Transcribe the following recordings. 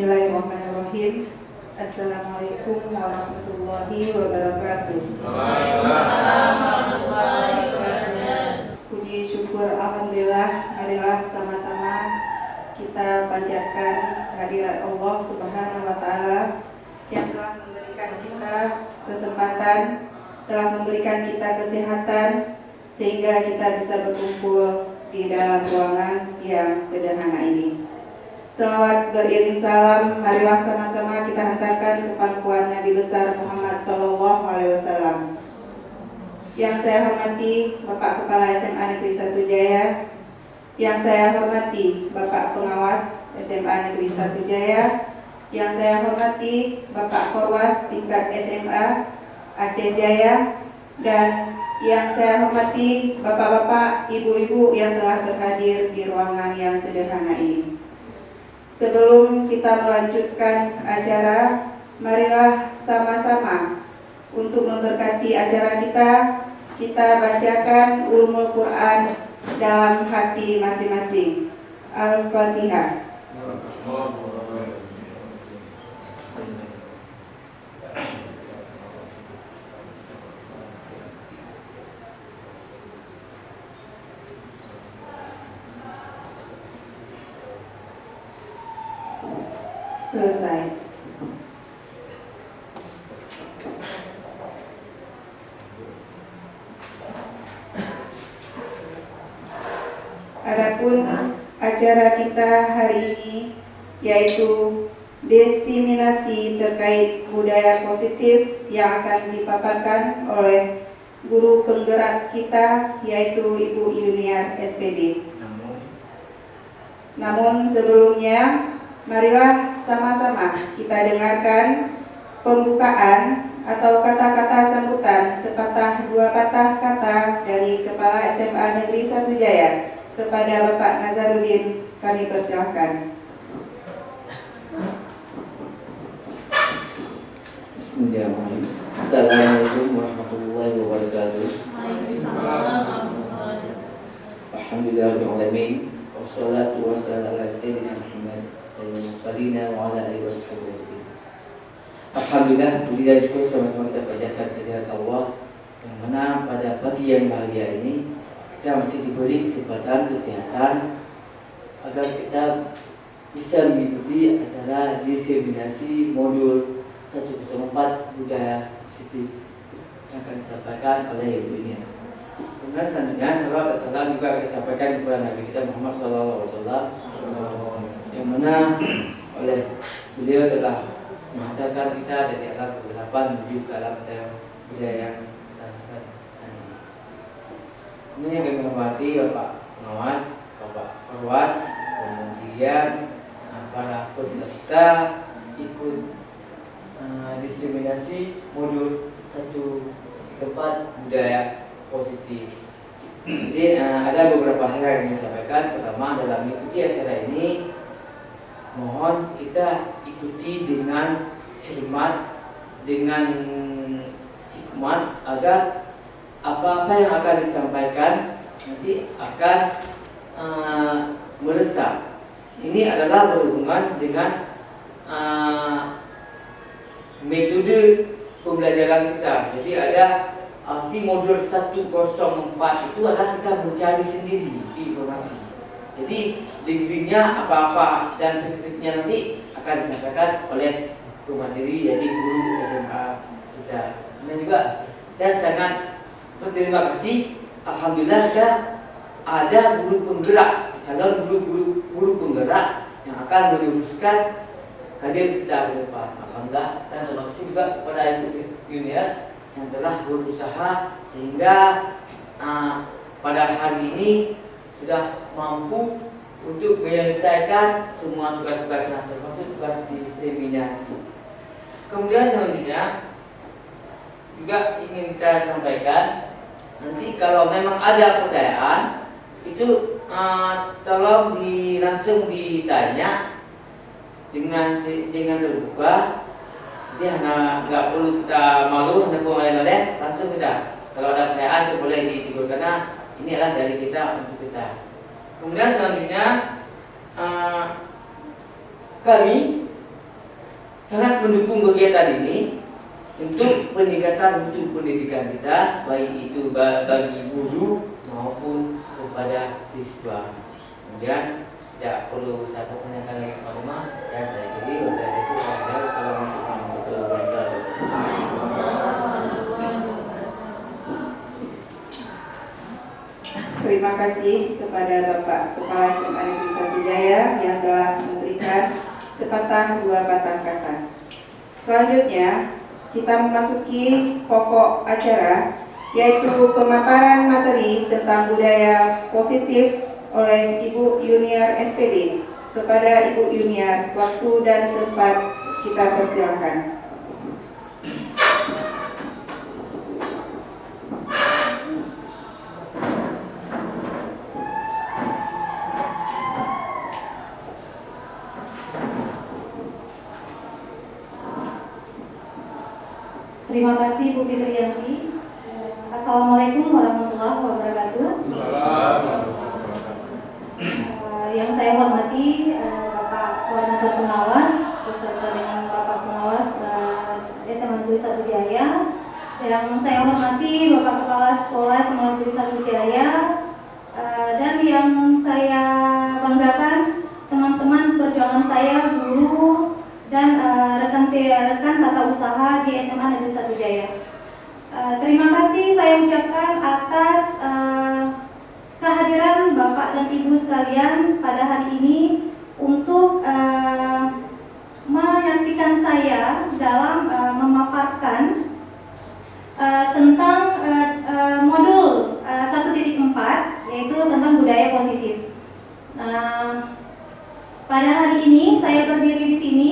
Bismillahirrahmanirrahim. Assalamualaikum warahmatullahi wabarakatuh. Waalaikumsalam warahmatullahi wabarakatuh. Puji syukur alhamdulillah, marilah sama-sama kita panjatkan hadirat Allah Subhanahu wa taala yang telah memberikan kita kesempatan, telah memberikan kita kesehatan sehingga kita bisa berkumpul di dalam ruangan yang sederhana ini. Selawat beriring salam, marilah sama-sama kita hantarkan ke pangkuan Nabi besar Muhammad SAW. Yang saya hormati Bapak Kepala SMA Negeri 1 Jaya, yang saya hormati Bapak Pengawas SMA Negeri 1 Jaya, yang saya hormati Bapak Korwas tingkat SMA Aceh Jaya, dan yang saya hormati Bapak-bapak, Ibu-ibu yang telah berhadir di ruangan yang sederhana ini. Sebelum kita melanjutkan acara, marilah sama-sama untuk memberkati acara kita bacakan ulumul Quran dalam hati masing-masing. Al-Fatihah. Selesai. Adapun acara kita hari ini yaitu diseminasi terkait budaya positif yang akan dipaparkan oleh guru penggerak kita yaitu Ibu Yuniar SPD. Namun sebelumnya, marilah sama-sama kita dengarkan pembukaan atau kata-kata sambutan sepatah dua patah kata dari Kepala SMA Negeri 1 Jaya kepada Bapak Nazarudin. Kami persilahkan. Bismillahirrahmanirrahim. Assalamualaikum warahmatullahi wabarakatuh. Alhamdulillahirabbil alamin. Wassalatu wassalamu ala sayyidina Muhammad sallallahu wa ala alihi wasallam. Alhamdulillah, puji dan syukur sama-sama kita panjatkan kehadirat Allah yang mana pada pagi yang bahagia ini kita masih diberi kesempatan kesehatan agar kita bisa mengikuti acara diseminasi modul 104 budaya positif yang akan disampaikan oleh Ibu ini. Kemudian selanjutnya salawat dan salam juga akan disampaikan kepada Nabi kita Muhammad SAW yang mana oleh beliau telah menghantarkan kita dari alam kegelapan menuju ke alam budaya yang transparan. Kemudian kami hormati Bapak Pengawas, Bapak Perwas, kemudian para peserta ikut diseminasi modul 104 budaya positif. Jadi ada beberapa hal yang ingin saya sampaikan. Pertama, dalam mengikuti acara ini, mohon kita ikuti dengan cermat, dengan hikmat, agar apa-apa yang akan disampaikan nanti akan meresap. Ini adalah berhubungan dengan metode pembelajaran kita. Jadi ada arti modul 104 itu adalah kita mencari sendiri informasi. Jadi link-linknya apa-apa dan trik-triknya nanti akan disampaikan oleh pemateri, jadi guru SMA kita. Dan juga saya sangat berterima kasih, alhamdulillah ada guru penggerak, calon guru penggerak yang akan meneruskan hadir kita ke depan. Alhamdulillah, dan terima kasih juga kepada Ibu Yuniar yang telah berusaha sehingga pada hari ini sudah mampu untuk menyelesaikan semua tugas-tugasnya, termasuk tugas diseminasi. Kemudian selanjutnya juga ingin kita sampaikan, nanti kalau memang ada pertanyaan itu tolong langsung ditanya dengan terbuka. Jadi nggak perlu kita malu, hanya boleh langsung kita. Kalau ada pertanyaan itu boleh ditegur karena ini adalah dari kita untuk kita. Kemudian selanjutnya kami sangat mendukung kegiatan ini untuk peningkatan mutu pendidikan kita, baik itu bagi guru maupun kepada siswa. Kemudian tidak perlu saya pertanyakan lagi Pak Umar, ya saya kira sudah ada cukup. Assalamualaikum warahmatullahi wabarakatuh. Terima kasih kepada Bapak Kepala SMA Negeri 1 Jaya yang telah memberikan sepatah dua patah kata. Selanjutnya kita memasuki pokok acara, yaitu pemaparan materi tentang budaya positif oleh Ibu Yuniar SPD. Kepada Ibu Yuniar, waktu dan tempat kita persilakan. Terima kasih Bu Fitriyanti. Assalamualaikum warahmatullahi wabarakatuh. Yang saya hormati Bapak Koordinator Pengawas beserta dengan Bapak Pengawas SMA Negeri 1 Jaya. Yang saya hormati Bapak Kepala Sekolah SMA Negeri 1 Jaya, dan yang saya banggakan teman-teman seperjuangan saya, guru dan rekan tata usaha di SMA Negeri 1 Jaya. Terima kasih saya ucapkan atas kehadiran Bapak dan Ibu sekalian pada hari ini untuk menyaksikan saya dalam memaparkan tentang modul 1.4, yaitu tentang budaya positif. Pada hari ini saya berdiri di sini.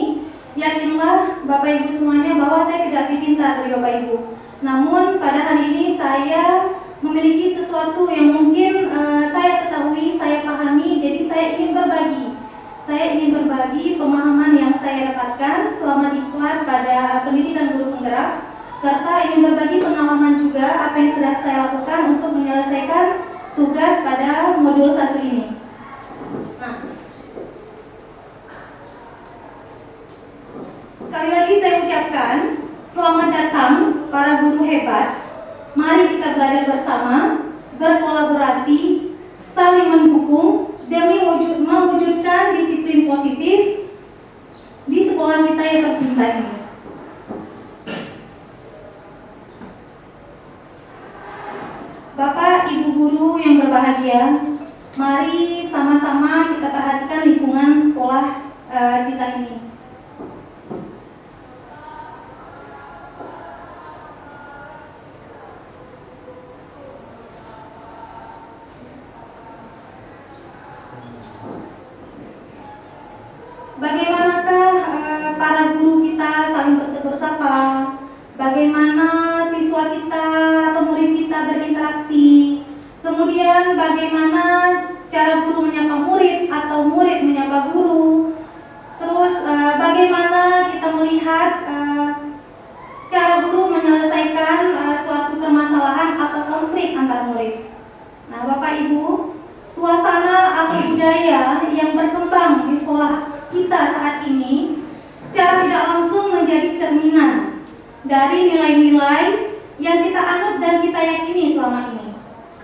Yakinlah Bapak Ibu semuanya bahwa saya tidak lebih pintar dari Bapak Ibu. Namun pada hari ini saya memiliki sesuatu yang mungkin saya ketahui, saya pahami. Jadi saya ingin berbagi. Saya ingin berbagi pemahaman yang saya dapatkan selama diklat pada pendidikan guru penggerak, serta ingin berbagi pengalaman juga apa yang sudah saya lakukan untuk menyelesaikan tugas pada modul 1 ini. Sekali lagi saya ucapkan selamat datang para guru hebat. Mari kita belajar bersama, berkolaborasi, saling mendukung demi mewujudkan disiplin positif di sekolah kita yang tercinta ini. Bapak, Ibu guru yang berbahagia, mari sama-sama kita perhatikan lingkungan sekolah kita ini. Bagaimanakah para guru kita saling bertegur sapa? Bagaimana siswa kita atau murid kita berinteraksi? Kemudian bagaimana cara guru menyapa murid atau murid menyapa guru? Terus bagaimana kita melihat cara guru menyelesaikan suatu permasalahan atau konflik antar murid? Nah, Bapak Ibu, suasana atau budaya yang berkembang di sekolah kita saat ini secara tidak langsung menjadi cerminan dari nilai-nilai yang kita anut dan kita yakini selama ini.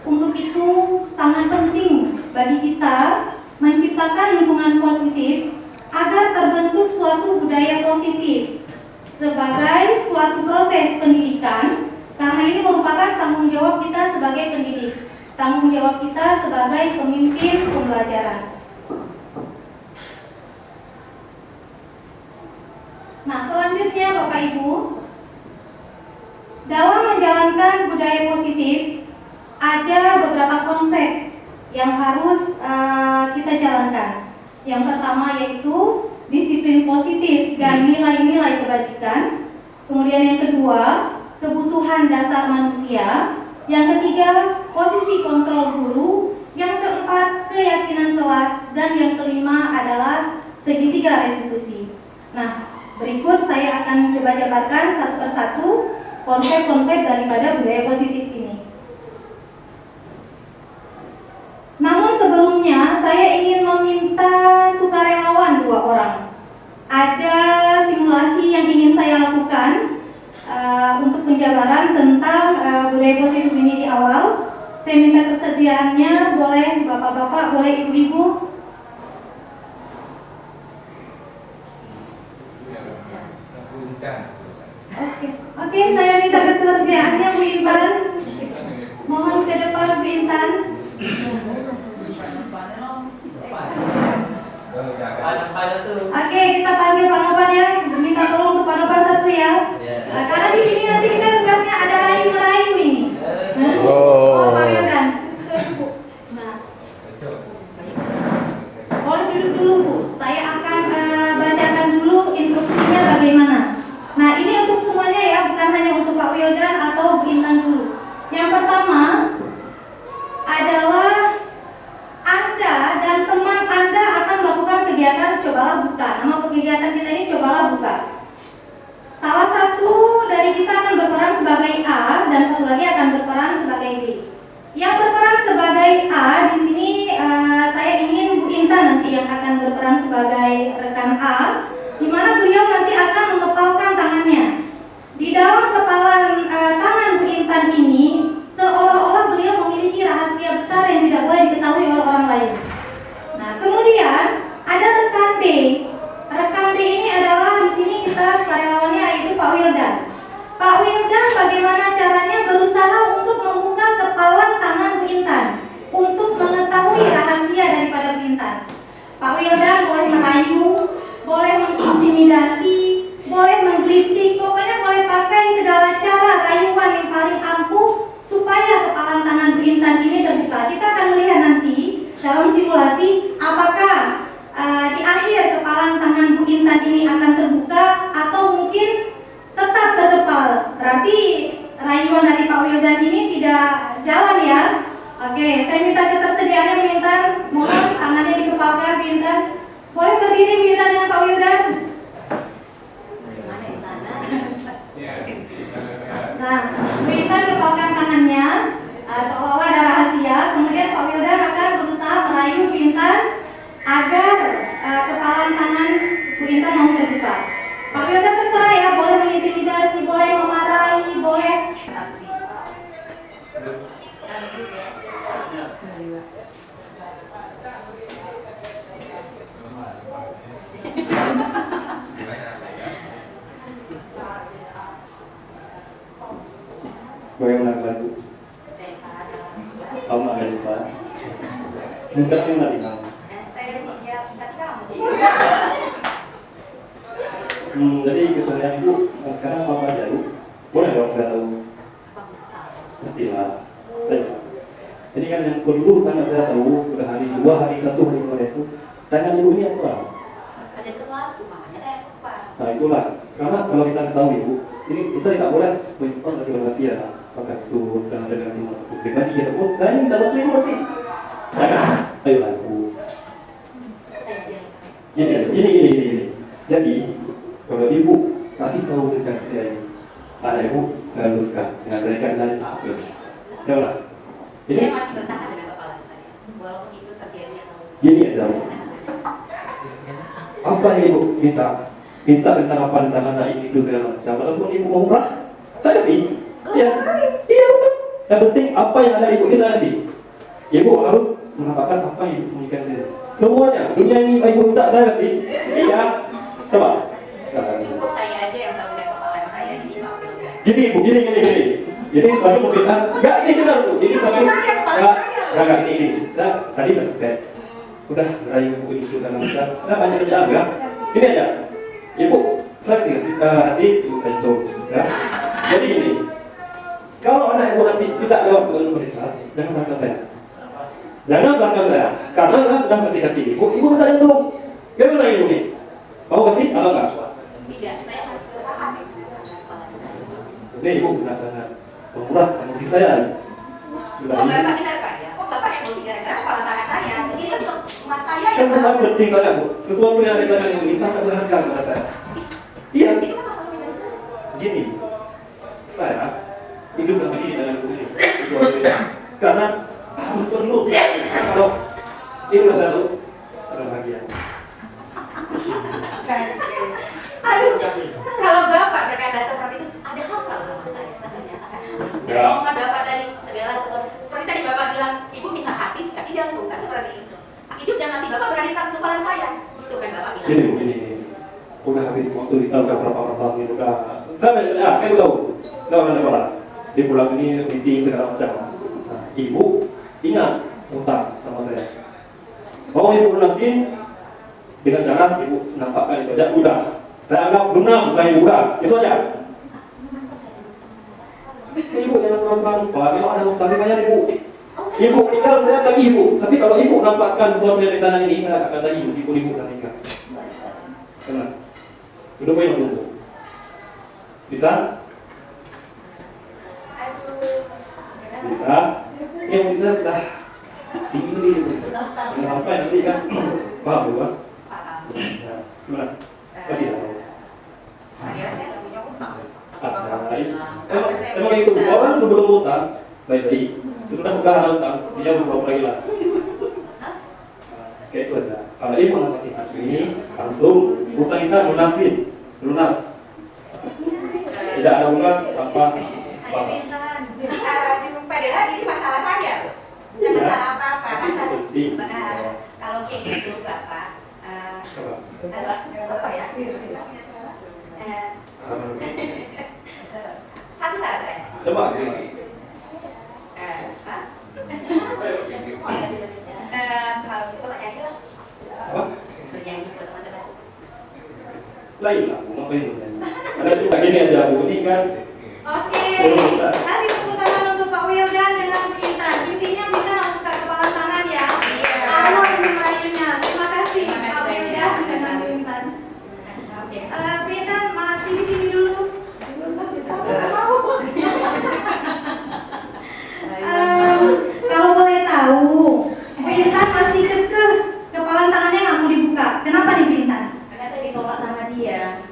Untuk itu sangat penting bagi kita menciptakan lingkungan positif agar terbentuk suatu budaya positif sebagai suatu proses pendidikan, karena ini merupakan tanggung jawab kita sebagai pendidik, tanggung jawab kita sebagai pemimpin pembelajaran. Nah, selanjutnya Bapak Ibu, dalam menjalankan budaya positif ada beberapa konsep yang harus kita jalankan. Yang pertama yaitu disiplin positif dan nilai-nilai kebajikan. Kemudian yang kedua, kebutuhan dasar manusia. Yang ketiga, posisi kontrol guru. Yang keempat, keyakinan kelas. Dan yang kelima adalah segitiga restitusi. Nah, berikut saya akan coba jabarkan satu persatu konsep-konsep daripada budaya positif ini. Namun sebelumnya saya ingin meminta sukarelawan 2 orang. Ada simulasi pelajaran tentang budaya positif ini di awal. Saya minta kesediaannya, boleh bapak-bapak, boleh ibu-ibu. Oke, saya minta kesediaannya Bu Intan. Mohon ke depan Bu Intan. Oke, kita panggil Pak Nopan ya. Minta tolong untuk Pak Nopan satu ya. Nah, karena di sini nanti kita tugasnya ada rayu-merayu ini. Oh, Pak Wildan. Nah, boleh duduk dulu Bu. Saya akan bacakan dulu instruksinya bagaimana. Nah, ini untuk semuanya ya, bukan hanya untuk Pak Wildan atau Bu Intan dulu. Yang pertama adalah Anda dan teman Anda akan melakukan kegiatan cobalah buka. Nama kegiatan kita ini cobalah buka. Salah satu dari kita akan berperan sebagai A dan satu lagi akan berperan sebagai B. Yang berperan sebagai A di sini saya ingin Bu Intan nanti yang akan berperan sebagai rekan A, di mana beliau nanti akan mengepalkan tangannya. Di dalam kepalan tangan Bu Intan ini seolah-olah beliau memiliki rahasia besar yang tidak boleh diketahui oleh orang lain. Nah, kemudian ada rekan B. Rekan B ini adalah di sini kita sukarelawannya yaitu Pak Wildan. Pak Wildan bagaimana caranya berusaha untuk membuka kepalan tangan Bu Intan untuk mengetahui rahasia daripada Bu Intan. Pak Wildan boleh merayu, boleh mengintimidasi, boleh menggelitik, pokoknya boleh pakai segala cara rayuan yang paling ampuh supaya kepalan tangan Bu Intan ini terbuka. Kita akan melihat nanti dalam simulasi apakah di akhir kepalan tangan Bu Intan ini akan terbuka atau mungkin tetap terkepal. Berarti rayuan dari Pak Wildan ini tidak jalan ya. Oke, saya minta ketersediaannya Bu Intan. Mohon tangannya dikepalkan Bu Intan. Boleh berdiri Bu Intan dengan Pak Wildan. Nah, Bu Intan kepalkan tangannya seolah-olah ada rahasia. Kemudian Pak Wildan akan berusaha merayu Bu Intan agar kepalan tangan Bu Intan mau terbuka. Pak Wildan terserah ya, boleh mengintimidasi, boleh memarahi, boleh. Bagaimana bantu? Sehat. Kamu agak lupa. Minta yang tadi kamu. Saya lihat tadi kamu. Jadi kesannya Ibu, sekarang Papa Jalu, boleh dong saya tahu? Pastilah. Jadi kan yang perlu sangat saya tahu, sudah hari 2, hari 1, hari 2 itu, tanya Ibu ini apa? Ada sesuatu, makanya saya lupa. Nah itulah, karena kalau kita ketahui Ibu, ini kita tidak boleh menyimpan lagi rahasia. Apakah itu dengan iman pribadi ya pun, saya ini sahabat Ibu nanti. Jangan, ayolah Ibu. Saya aja. Gini. Jadi, kalau Ibu kasih tahu dekat saya ini, ada Ibu, saya luruskan dengan berikan dari hafid. Yalah. Saya masih bertahan dengan kepala saya, walaupun itu terjadi atau. Gini aja. Apa yang Ibu minta tentang apa tentang anak ini itu segala macam. Walaupun Ibu mau umrah, saya sih. Iya, bagus. Yang penting apa yang ada Ibu ini saya sih. Ibu harus mengatakan apa yang Ibu sembunyikan sendiri. Semuanya, dunia ini Ibu minta saya sih. Iya, coba. Cukup saya aja yang tahu dengan kepala saya ini Pak Wildan. Gini Ibu, gini. Jadi suatu pemberitaan, enggak ini benar tuh. Ini suatu enggak ini. Saya tadi udah udah merayu Ibu ini segala macam. Saya banyak kerjaan ya. Ini aja. Ibu, saya kasih hati Ibu itu. Ya. Jadi ini, kalau anak Ibu nanti tidak lewat universitas, jangan salahkan saya. Jangan salahkan saya, karena saya sudah kasih hati Ibu. Ibu minta itu. Gimana Ibu nih? Mau kasih atau enggak? Tidak, saya masih bertahan dengan kepala saya. Ini Ibu sudah sangat menguras emosi saya. Sudah Oh, ini. Bapak benar Pak ya? Oh, Bapak emosi gara-gara kepala tangan saya. Di sini kan cuma mas saya Kan yang sangat tahu. penting saya Bu. Sesuatu yang ada di ini sangat berharga buat saya. Iya. Itu kan masalah pribadi saya. Begini, saya hidup dengan ini dengan begini. Karena harus perlu. Kalau ini saya tahu, ada bahagia. Aduh, kalau Bapak berkata seperti itu, ada hal selalu sama saya. Katanya, Ini. Udah habis waktu kita udah berapa tahun ini udah. Kamu tahu. Saya orang sekolah. Di pulang ini meeting segala macam. Nah, ibu ingat utang sama saya. Mau ibu lunasin dengan syarat ibu nampakkan itu aja. Udah. Saya anggap lunas bukan ibu udah. Itu aja. Ibu jangan pura-pura lupa. Kalau ada utang dibayar ibu. Ibu meninggal saya tagih ibu. Tapi kalau ibu nampakkan sesuatu yang di tanah ini saya akan tagih meskipun ibu sudah meninggal. Kenapa? Udah boleh langsung bu. Bisa? Bisa? Yang bisa sudah tinggi. Jangan sampai nanti kan. Paham bu kan? Ya, gimana? Kasih tahu. Emang itu orang sebelum utang baik-baik. Sudah utang dia berapa lagi lah. Kayak itu aja. Kalau ibu mengatasi kasus ini langsung utang kita lunas. Tidak ada utang tanpa apa. Jumpa dengan ini masalah saja, bukan masalah apa-apa. Masalah kalau kayak gitu bapak, bapak ya. Satu syarat saya. Coba. Kalau gitu bernyanyi lah. Apa? Bernyanyi buat teman-teman. Lain lah, ngapain bernyanyi? Karena juga gini aja bu, ini kan. Oke, kasih tepuk tangan untuk Pak Wildan dengan Intan. Intinya bisa buka kepala tangan ya. Allah melayunya. Terima kasih Pak Wildan dengan Intan. Intan, masih di sini dulu. Kalau boleh tahu, Intan masih kekeh kepala tangannya nggak mau dibuka. Kenapa nih Intan? Karena saya ditolak sama dia.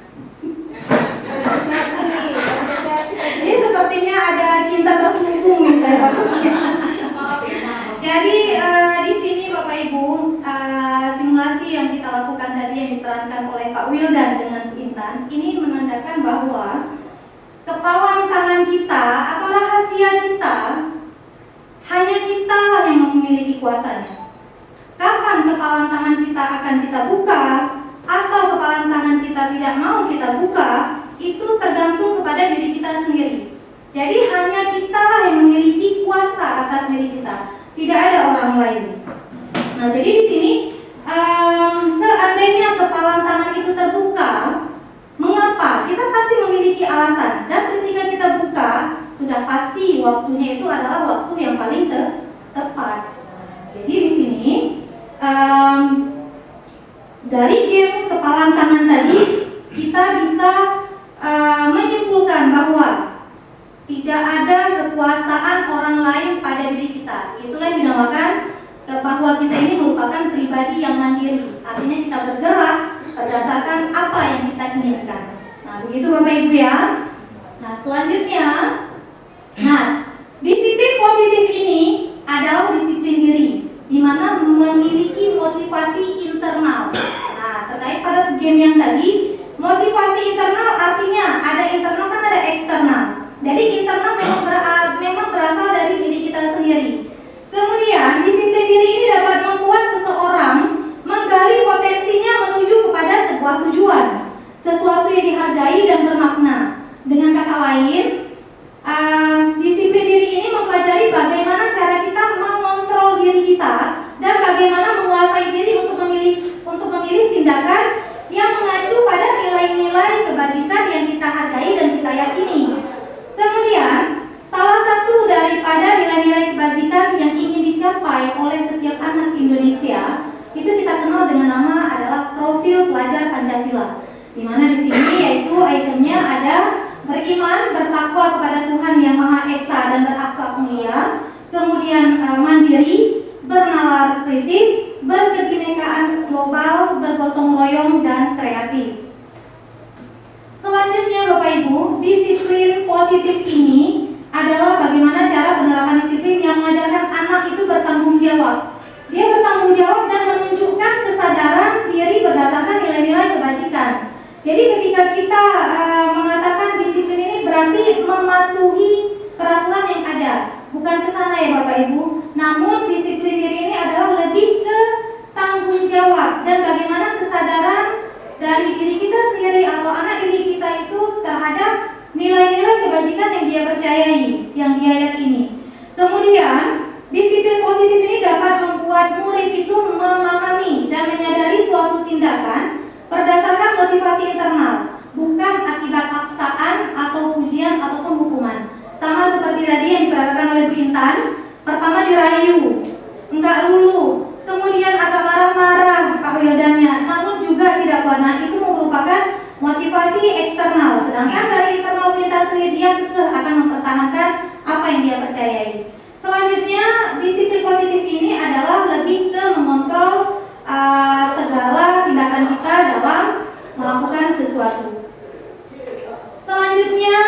Ini sepertinya ada cinta terselubung nih saya takutnya. Jadi di sini Bapak Ibu simulasi yang kita lakukan tadi yang diperankan oleh Pak Wildan dengan Bu Intan ini menandakan bahwa kepalan tangan kita atau rahasia kita hanya kita lah yang memiliki kuasanya. Kapan kepalan tangan kita akan kita buka atau kepalan tangan kita tidak mau kita buka, itu tergantung kepada diri kita sendiri. Jadi hanya kita lah yang memiliki kuasa atas diri kita, tidak ada orang lain. Nah, jadi di sini seandainya kepalan tangan itu terbuka, mengapa? Kita pasti memiliki alasan. Dan ketika kita buka, sudah pasti waktunya itu adalah waktu yang paling tepat. Jadi di sini dari game kepalan tangan tadi kita bisa menyimpulkan bahwa tidak ada kekuasaan orang lain pada diri kita. Itulah yang dinamakan bahwa kita ini merupakan pribadi yang mandiri. Artinya kita bergerak berdasarkan apa yang kita inginkan. Nah, begitu Bapak Ibu ya. Nah, selanjutnya, disiplin positif ini adalah disiplin diri, di mana memiliki motivasi internal. Nah, terkait pada game yang tadi, motivasi internal artinya ada internal kan ada eksternal. Jadi internal memang berasal dari diri kita sendiri. Kemudian disiplin diri ini dapat membuat seseorang menggali potensinya menuju kepada sebuah tujuan, sesuatu yang dihargai dan bermakna. Dengan kata lain, disiplin diri ini mempelajari bagaimana cara kita mengontrol diri kita dan bagaimana menguasai diri untuk memilih tindakan yang mengacu pada nilai-nilai kebajikan yang kita hargai dan kita yakini. Kemudian, salah satu daripada nilai-nilai kebajikan yang ingin dicapai oleh setiap anak Indonesia itu kita kenal dengan nama adalah profil pelajar Pancasila. Di mana di sini yaitu itemnya ada beriman, bertakwa kepada Tuhan Yang Maha Esa dan berakhlak mulia, kemudian mandiri, bernalar kritis, berkebinekaan global, bergotong royong dan kreatif. Selanjutnya Bapak Ibu, disiplin positif ini adalah bagaimana cara penerapan disiplin yang mengajarkan anak itu bertanggung jawab. Dia bertanggung jawab dan menunjukkan kesadaran diri berdasarkan nilai-nilai kebajikan. Jadi ketika kita mengatakan disiplin ini berarti mematuhi peraturan yang ada, bukan ke sana ya Bapak Ibu. Namun disiplin diri ini adalah lebih ke tanggung jawab dan bagaimana kesadaran yang dia yakini. Kemudian, disiplin positif ini dapat membuat murid itu memahami dan menyadari suatu tindakan berdasarkan motivasi internal, bukan akibat paksaan atau pujian ataupun hukuman. Sama seperti tadi yang diperagakan oleh Bu Intan, pertama dirayu, enggak lulu, kemudian agak marah-marah Pak Wildanya, namun juga tidak kuat. Nah, itu merupakan motivasi eksternal, sedangkan dari internal Bu Intan sendiri dia kekeh akan mempertahankan apa yang dia percayai. Selanjutnya, disiplin positif ini adalah lebih ke mengontrol segala tindakan kita dalam melakukan sesuatu. Selanjutnya,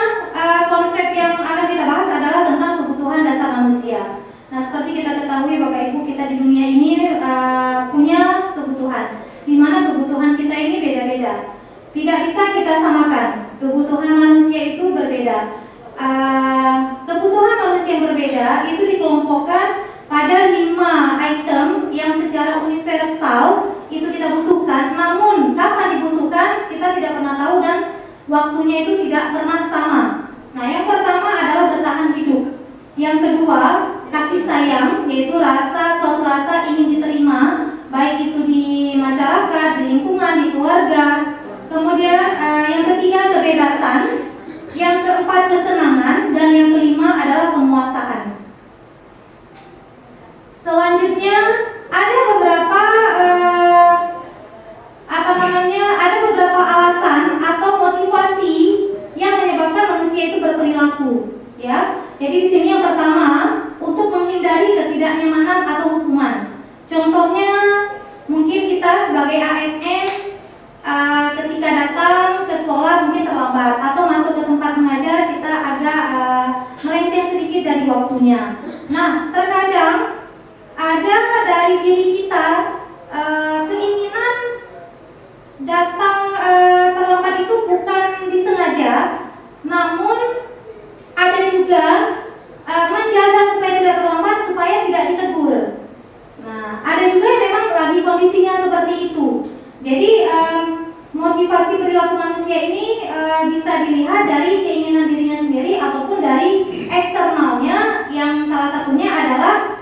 konsep yang akan kita bahas adalah tentang kebutuhan dasar manusia. Nah, seperti kita ketahui Bapak Ibu, kita di dunia ini punya kebutuhan, di mana kebutuhan kita ini beda-beda. Tidak bisa kita samakan. Kebutuhan manusia itu berbeda. Kebutuhan manusia yang berbeda itu dikelompokkan pada 5 item yang secara universal itu kita butuhkan. Namun kapan dibutuhkan kita tidak pernah tahu dan waktunya itu tidak pernah sama. Nah, yang pertama adalah bertahan hidup. Yang kedua, kasih sayang, yaitu suatu rasa ingin diterima, baik itu di masyarakat, di lingkungan, di keluarga. Kemudian yang ketiga, kebebasan. Yang keempat, kesenangan. Dan yang kelima adalah penguasaan. Selanjutnya, ada beberapa ada beberapa alasan atau motivasi yang menyebabkan manusia itu berperilaku, ya. Jadi di sini yang pertama, untuk menghindari ketidaknyamanan atau hukuman. Contohnya, mungkin kita sebagai ASN ketika datang ke sekolah mungkin terlambat atau masuk ke tempat mengajar kita agak melenceng sedikit dari waktunya. Nah, terkadang ada dari diri kita keinginan datang terlambat itu bukan disengaja, namun ada juga menjaga supaya tidak terlambat supaya tidak ditegur. Nah, ada juga yang memang lagi kondisinya seperti itu. Jadi motivasi perilaku manusia ini bisa dilihat dari keinginan dirinya sendiri ataupun dari eksternalnya, yang salah satunya adalah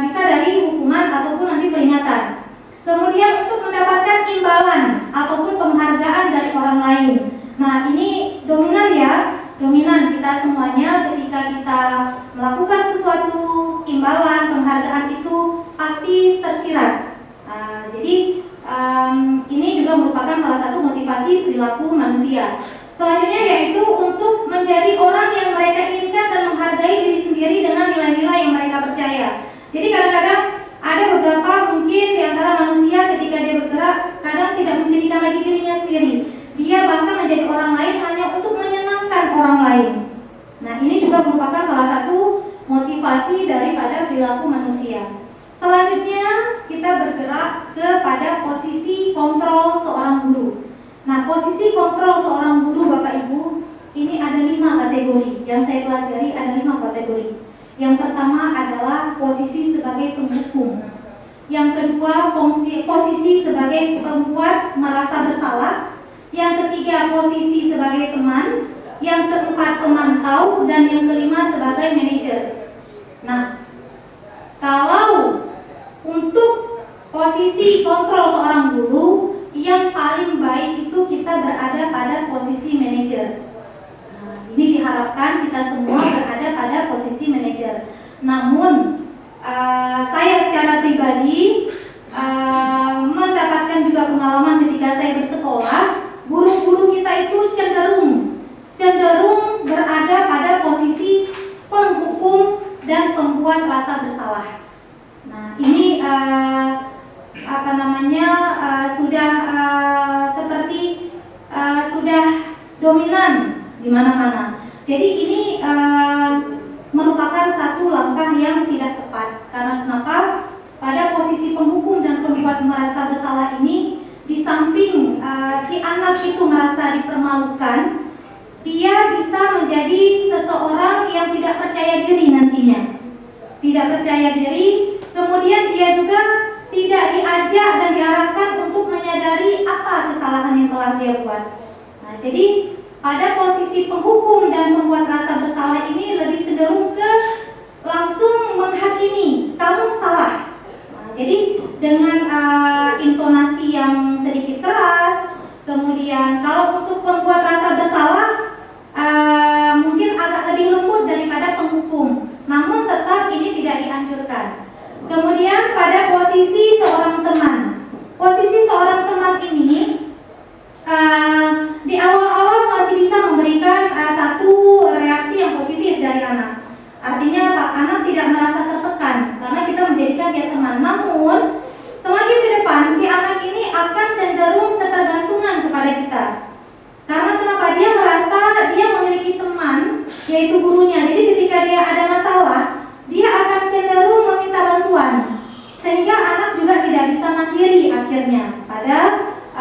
bisa dari hukuman ataupun nanti peringatan. Kemudian untuk mendapatkan imbalan ataupun penghargaan dari orang lain. Nah, ini dominan ya, dominan kita semuanya ketika kita melakukan sesuatu, imbalan, penghargaan itu pasti tersirat. Jadi ini juga merupakan salah satu motivasi perilaku manusia. Selanjutnya yaitu untuk menjadi orang yang mereka inginkan dan menghargai diri sendiri dengan nilai-nilai yang mereka percaya. Jadi kadang-kadang ada beberapa mungkin di antara manusia ketika dia bergerak kadang tidak menjadikan lagi dirinya sendiri. Dia bahkan menjadi orang lain hanya untuk menyenangkan orang lain. Nah, ini juga merupakan salah satu motivasi daripada perilaku manusia. Selanjutnya kita bergerak kepada posisi kontrol seorang guru. Nah, posisi kontrol seorang guru Bapak Ibu, ini ada 5 kategori. Yang saya pelajari ada 5 kategori. Yang pertama adalah posisi sebagai penghukum. Yang kedua, posisi sebagai pembuat merasa bersalah. Yang ketiga, posisi sebagai teman. Yang keempat, pemantau. Dan yang kelima, sebagai manajer. Nah, kalau untuk posisi kontrol seorang guru, yang paling baik itu kita berada pada posisi manajer. Nah, ini diharapkan kita semua berada pada posisi manajer. Namun, saya secara pribadi mendapatkan juga pengalaman ketika saya bersekolah, guru-guru kita itu cenderung berada pada posisi penghukum dan pembuat rasa bersalah. Nah, ini sudah dominan di mana-mana. Jadi ini merupakan satu langkah yang tidak tepat. Karena kenapa? Pada posisi penghukum dan pembuat merasa bersalah ini, di samping si anak itu merasa dipermalukan, dia bisa menjadi seseorang yang tidak percaya diri nantinya. Tidak percaya diri, kemudian dia juga tidak diajak dan diarahkan untuk menyadari apa kesalahan yang telah dia buat. Nah, jadi pada posisi penghukum dan pembuat rasa bersalah ini lebih cenderung cenderung ke langsung menghakimi, kamu salah. Nah, jadi dengan intonasi yang sedikit keras, kemudian kalau untuk pembuat rasa bersalah mungkin agak lebih lembut daripada penghukum, namun tetap ini tidak dianjurkan. Kemudian pada posisi seorang teman, ini di awal-awal masih bisa memberikan satu reaksi yang positif dari anak. Artinya Pak, anak tidak merasa tertekan karena kita menjadikan dia teman. Namun semakin ke depan si anak ini akan cenderung ketergantungan kepada kita. Karena kenapa? Dia merasa dia memiliki teman, yaitu gurunya. Jadi ketika dia ada masalah, dia akan cenderung meminta bantuan, sehingga anak juga tidak bisa mandiri akhirnya pada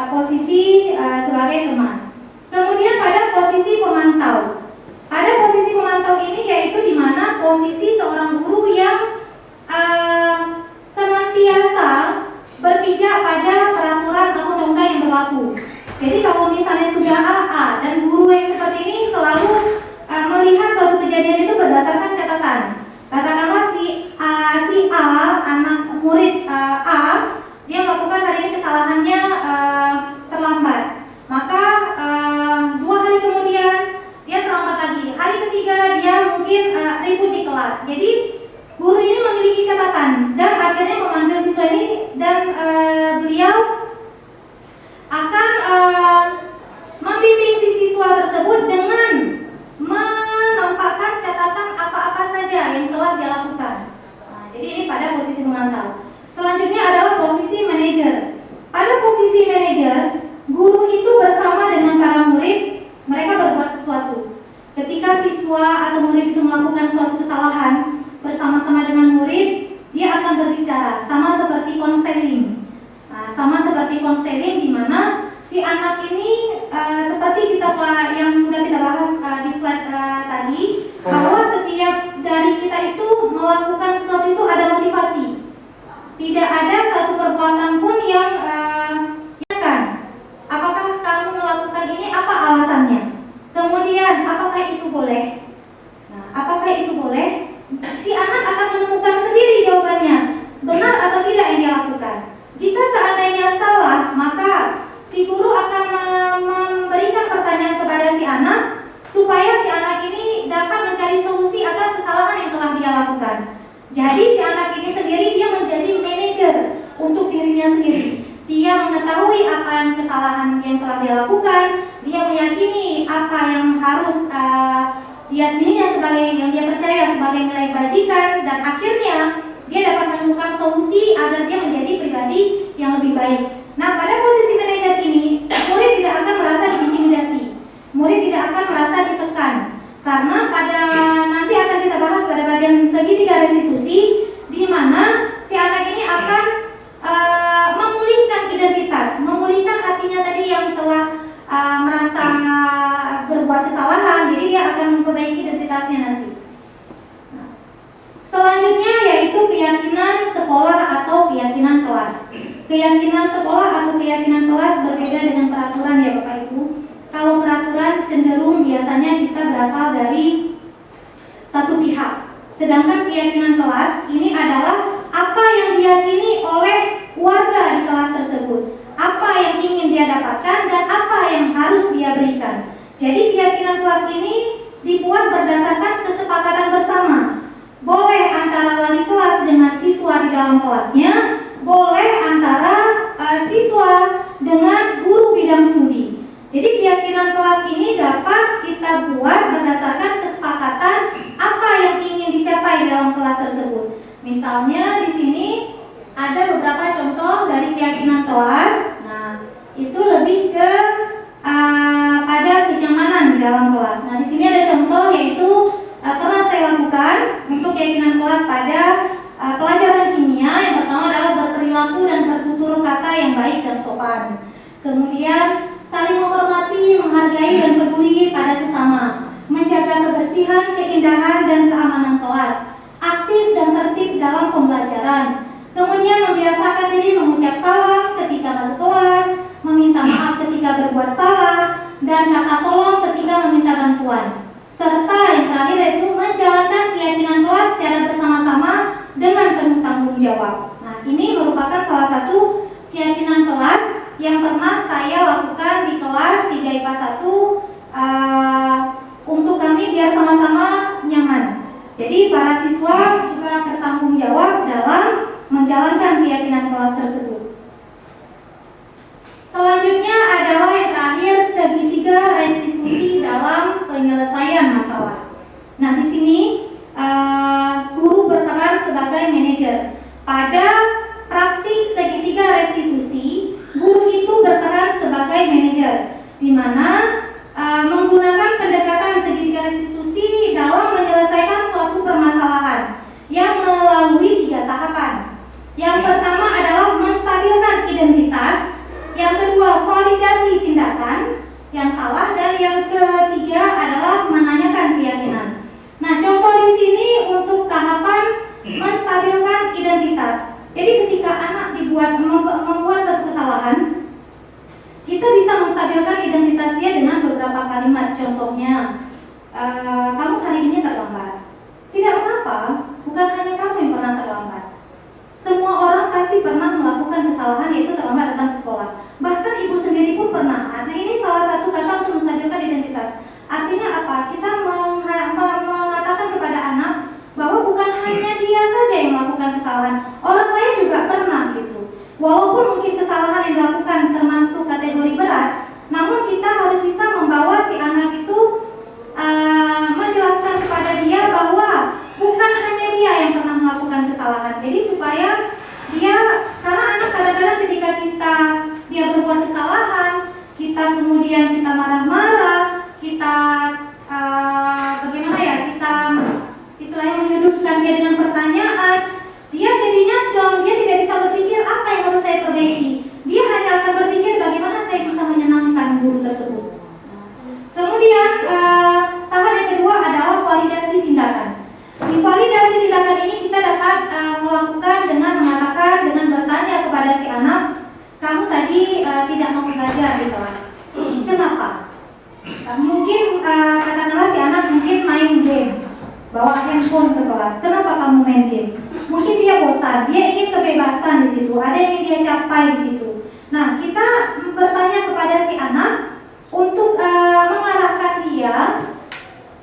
posisi sebagai teman. Kemudian pada posisi pemantau. Pada posisi pemantau ini yaitu di mana posisi seorang guru yang senantiasa berpijak pada peraturan atau undang-undang yang berlaku. Jadi kalau misalnya sudah AA dan guru yang seperti ini selalu melihat suatu kejadian itu berdasarkan catatan. Katakanlah si A, anak murid A, dia melakukan hari ini kesalahannya terlambat. Maka 2 hari kemudian dia terlambat lagi. Hari ketiga dia mungkin ribut di kelas. Jadi guru ini memiliki catatan dan akhirnya memanggil siswa ini dan beliau akan membimbing si siswa tersebut dengan menampakkan catatan apa-apa saja yang telah dia lakukan. Nah, jadi ini pada posisi memantau. Selanjutnya adalah posisi manajer. Pada posisi manajer, guru itu bersama dengan para murid, mereka berbuat sesuatu. Ketika siswa atau murid itu melakukan suatu kesalahan bersama-sama dengan murid, dia akan berbicara, sama seperti konseling. Nah, sama seperti konseling di mana si anak ini seperti kita yang sudah kita bahas di slide tadi, bahwa setiap dari kita itu melakukan sesuatu itu ada motivasi. Tidak ada satu perbuatan pun yang apakah kamu melakukan ini, apa alasannya? Kemudian apakah itu boleh? Nah, apakah itu boleh? Si anak akan menemukan sendiri jawabannya, benar atau tidak yang dia lakukan. Jika seandainya salah, maka si guru akan memberikan pertanyaan kepada si anak supaya si anak ini dapat mencari solusi atas kesalahan yang telah dia lakukan. Jadi si anak ini sendiri dia menjadi manajer untuk dirinya sendiri. Dia mengetahui apa yang kesalahan yang telah dia lakukan, dia meyakini apa yang harus diyakininya sebagai yang dia percaya sebagai nilai kebajikan, dan akhirnya dia dapat menemukan solusi agar dia menjadi pribadi yang lebih baik. Nah, pada posisi manajer ini, murid tidak akan merasa diintimidasi, murid tidak akan merasa ditekan, karena pada nanti akan kita bahas pada bagian segitiga restitusi, di mana si anak ini akan memulihkan identitas, memulihkan hatinya tadi yang telah merasa berbuat kesalahan, jadi dia akan memperbaiki identitasnya nanti. Nah, selanjutnya yaitu keyakinan sekolah atau keyakinan kelas. Keyakinan sekolah atau keyakinan kelas berbeda dengan peraturan ya Bapak Ibu. Kalau peraturan cenderung biasanya kita berasal dari satu pihak. Sedangkan keyakinan kelas ini adalah apa yang diyakini oleh warga di kelas tersebut, apa yang ingin dia dapatkan dan apa yang harus dia berikan. Jadi keyakinan kelas ini dibuat berdasarkan kesepakatan bersama. Boleh antara wali kelas dengan siswa di dalam kelasnya, boleh antara siswa dengan guru bidang studi. Jadi keyakinan kelas ini dapat kita buat berdasarkan kesepakatan apa yang ingin dicapai dalam kelas tersebut. Misalnya di sini ada beberapa contoh dari keyakinan kelas. Nah, itu lebih ke pada kenyamanan di dalam kelas. Nah, di sini ada contoh yaitu pernah saya lakukan untuk keyakinan kelas pada pelajaran kimia. Yang pertama adalah berperilaku dan bertutur kata yang baik dan sopan. Kemudian saling menghormati, menghargai dan peduli pada sesama, menjaga kebersihan, keindahan dan keamanan kelas, aktif dan tertib dalam pembelajaran. Kemudian membiasakan diri mengucap salam ketika masuk kelas, meminta maaf ketika berbuat salah, dan kata tolong ketika meminta bantuan. serta yang terakhir yaitu menjalankan keyakinan kelas secara bersama-sama dengan penuh tanggung jawab. Nah, ini merupakan salah satu keyakinan kelas yang pernah saya lakukan di kelas 3 IPA 1 untuk kami biar sama-sama nyaman. Jadi para siswa juga bertanggung jawab dalam menjalankan keyakinan kelas tersebut. Selanjutnya adalah yang terakhir, segitiga restitusi dalam penyelesaian masalah. Nah, di sini guru berperan sebagai manajer. Pada praktik segitiga restitusi, guru itu berperan sebagai manajer, di mana menggunakan pendekatan segitiga restitusi dalam menyelesaikan suatu permasalahan yang melalui 3 tahapan. Yang pertama adalah menstabilkan identitas, yang kedua validasi tindakan yang salah, dan yang ketiga adalah menanyakan keyakinan. Nah, contoh di sini untuk tahapan menstabilkan identitas. Jadi ketika anak membuat satu kesalahan, kita bisa menstabilkan identitas dia dengan beberapa kalimat. Contohnya, kamu hari ini terlambat. Tidak mengapa, bukan hanya kamu yang pernah terlambat. Semua orang pasti pernah melakukan kesalahan, yaitu terlambat datang ke sekolah. Bahkan ibu sendiri pun pernah. Nah, ini salah satu kata untuk menstabilkan identitas. Artinya apa? Kita mengatakan kepada anak bahwa bukan hanya dia saja yang melakukan kesalahan, orang lain juga pernah gitu. Walaupun mungkin kesalahan yang dilakukan termasuk kategori berat, namun kita harus bisa membawa si anak itu menjelaskan kepada dia bahwa bukan hanya dia yang pernah melakukan kesalahan. Jadi supaya dia, karena anak kadang-kadang ketika dia berbuat kesalahan, kita kemudian kita marah-marah, kita kita istilahnya menyudutkan dia dengan pertanyaan, dia jadinya down, dia tidak bisa berpikir apa yang harus saya perbaiki. Dia hanya akan berpikir bagaimana saya bisa menyenangkan guru tersebut. Kemudian tahap yang kedua adalah validasi tindakan. Di validasi tindakan ini kita dapat melakukan dengan mengatakan, dengan bertanya kepada si anak, kamu tadi tidak mau belajar di kelas. Kenapa? Mungkin katakanlah si anak mungkin main game, bawa handphone ke kelas. Kenapa kamu main game? Mungkin dia bosan, dia ingin kebebasan di situ, ada yang ingin dia capai di situ. Nah, kita bertanya kepada si anak untuk mengarahkan dia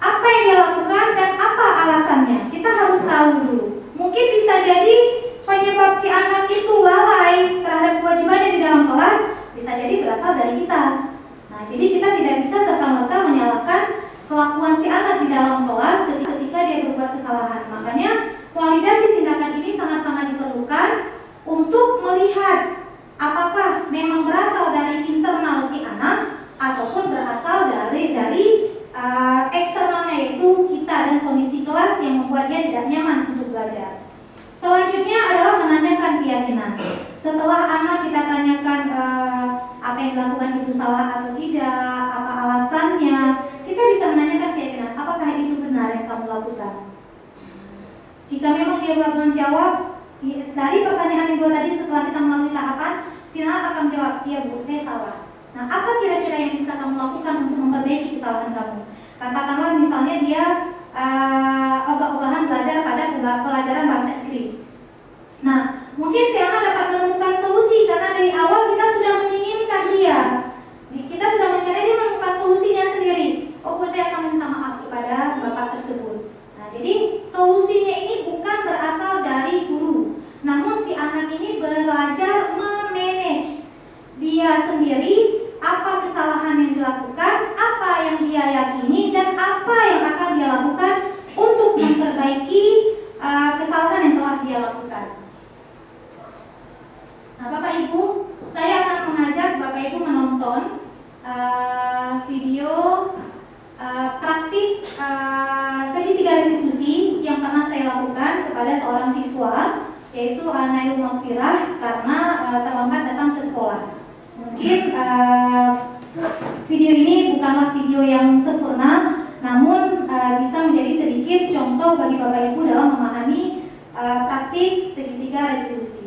apa yang dia lakukan dan apa alasannya. Kita harus tahu dulu. Mungkin bisa jadi penyebab si anak itu lalai terhadap kewajibannya di dalam kelas, bisa jadi berasal dari kita. Nah, jadi kita tidak bisa serta-merta menyalahkan kelakuan si anak di dalam kelas ketika dia berbuat kesalahan. Makanya validasi tindakan ini sangat-sangat diperlukan untuk melihat apakah memang berasal dari internal si anak ataupun berasal dari eksternalnya, yaitu kita dan kondisi kelas yang membuat dia tidak nyaman untuk belajar. Selanjutnya adalah menanyakan keyakinan. Setelah anak kita tanyakan apa yang dilakukan itu salah atau tidak, apa alasannya, kita bisa menanyakan keyakinan, apakah itu benar yang kamu lakukan. Jika memang dia menjawab dari pertanyaan yang dua tadi, setelah kita melalui tahapan, si anak akan menjawab, iya bu, saya salah. Nah, apa kira-kira yang bisa kamu lakukan untuk memperbaiki kesalahan kamu? Katakanlah misalnya dia ogah-ogahan belajar pada pelajaran bahasa Inggris. Nah, mungkin si anak dapat menemukan solusi karena dari awal kita sudah menginginkan dia. Kita sudah menginginkan dia menemukan solusinya sendiri. Oh, saya akan minta maaf kepada bapak tersebut. Nah, jadi solusinya ini bukan berasal dari guru, namun si anak ini belajar memanage dia sendiri, apa kesalahan yang dilakukan, apa yang dia yakini, dan apa yang akan dia lakukan untuk memperbaiki kesalahan yang telah dia lakukan. Nah, Bapak Ibu, saya akan mengajak Bapak Ibu menonton video praktik segitiga restitusi yang pernah saya lakukan kepada seorang siswa, yaitu Nailul Magfirah, karena terlambat datang ke sekolah. Mungkin video ini bukanlah video yang sempurna, namun bisa menjadi sedikit contoh bagi Bapak Ibu dalam memahami praktik segitiga restitusi.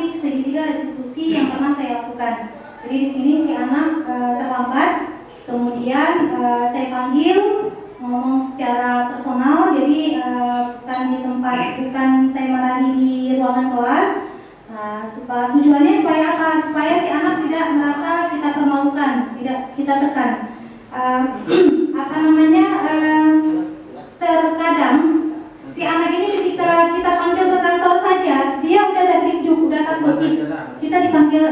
grafik segitiga restitusi yang pernah saya lakukan. Jadi di sini si anak terlambat, kemudian saya panggil ngomong secara personal, jadi bukan saya marahi di ruangan kelas. Supaya tujuannya supaya apa? Supaya si anak tidak merasa kita permalukan, tidak kita tekan. Terkadang si anak ini ketika kita panggil ke kantor saja, dia udah udah takut.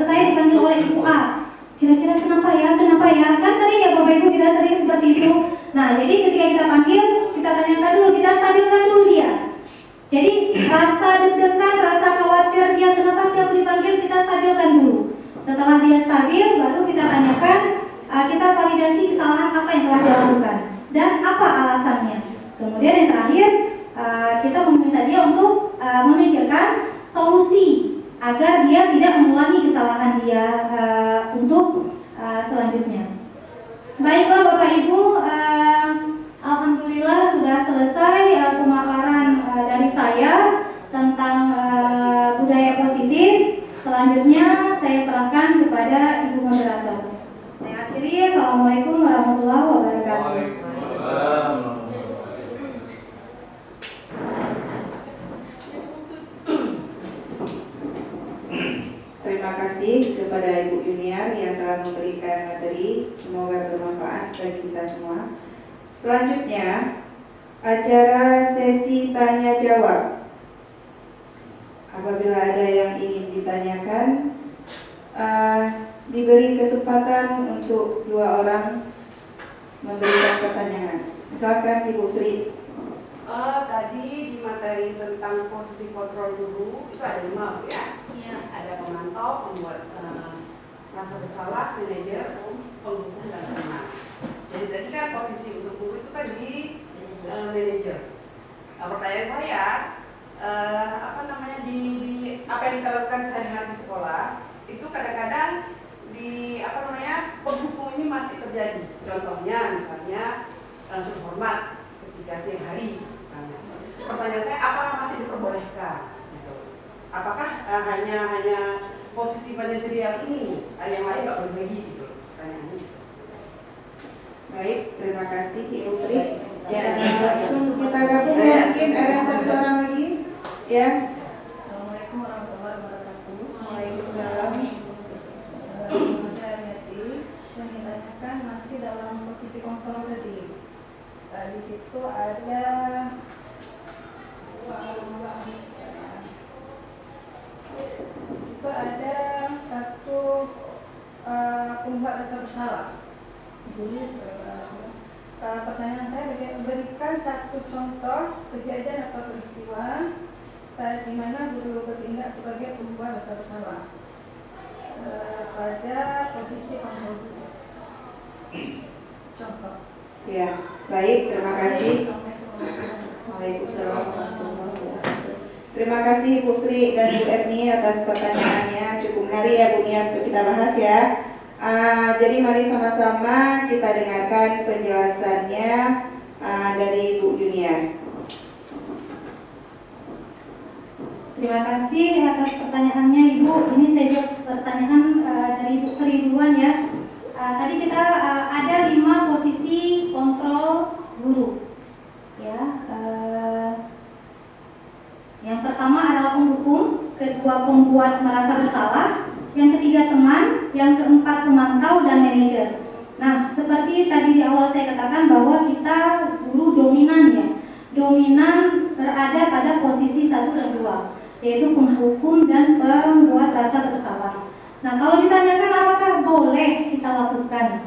Saya dipanggil oleh ibu A. Kira-kira kenapa ya? Kan sering ya Bapak Ibu, kita sering seperti itu. Nah, jadi ketika kita panggil, kita tanyakan dulu, kita stabilkan dulu dia. Jadi rasa deg-degan, rasa khawatir dia kenapa sih aku dipanggil, kita stabilkan dulu. Setelah dia stabil, baru kita tanyakan, kita validasi kesalahan apa yang telah dia lakukan dan apa alasannya. Kemudian yang terakhir, kita meminta dia untuk memikirkan solusi agar dia tidak mengulangi kesalahan dia untuk selanjutnya. Baiklah Bapak Ibu, alhamdulillah sudah selesai pemaparan dari saya tentang budaya positif. Selanjutnya saya serahkan kepada Ibu Moderator. Saya akhiri. Assalamualaikum warahmatullahi wabarakatuh. Terima kasih kepada Ibu Yuniar yang telah memberikan materi, semoga bermanfaat bagi kita semua. Selanjutnya, acara sesi tanya jawab. Apabila ada yang ingin ditanyakan, diberi kesempatan untuk 2 orang memberikan pertanyaan. Silakan Ibu Sri. Tadi di materi tentang posisi kontrol guru itu ada 5 Bu ya. Iya. Ada pemantau, pembuat rasa bersalah, manajer, penghukum dan teman. Jadi tadi kan posisi untuk guru itu kan di manajer. Pertanyaan saya, di apa yang kita lakukan sehari-hari di sekolah itu kadang-kadang di penghukum ini masih terjadi. Contohnya misalnya langsung hormat ketika siang hari. Pertanyaan saya, apakah masih diperbolehkan? Gitu. Apakah hanya posisi manajerial ini, yang lain nggak boleh lagi? Gitu. Pertanyaannya. Baik, terima kasih Ibu Sri. Ya, langsung kita gabung. Mungkin ada 1 orang lagi, ya. Assalamualaikum warahmatullahi wabarakatuh. Waalaikumsalam. Saya Yati. Saya ingin tanyakan masih dalam posisi kontrol tadi. Di situ ada satu pembuat rasa bersalah. Pertanyaan saya, berikan satu contoh kejadian atau peristiwa di mana guru bertindak sebagai pembuat rasa bersalah pada posisi kontrol guru. Contoh. Ya, baik, terima kasih. Waalaikumsalam. Terima kasih Bu Sri dan Bu Erni atas pertanyaannya. Cukup menarik ya Bu Niat untuk kita bahas ya. Jadi mari sama-sama kita dengarkan penjelasannya dari Bu Yuniar. Terima kasih atas pertanyaannya Ibu. Ini saya jawab pertanyaan dari Ibu Sri duluan ya. Tadi kita ada 5 posisi kontrol guru. Ya, yang pertama adalah penghukum, kedua pembuat merasa bersalah, yang ketiga teman, yang keempat pemantau dan manajer. Nah, seperti tadi di awal saya katakan bahwa kita guru dominan ya. Dominan berada pada posisi 1 dan 2, yaitu penghukum dan pembuat rasa bersalah. Nah, kalau ditanyakan apakah boleh kita lakukan?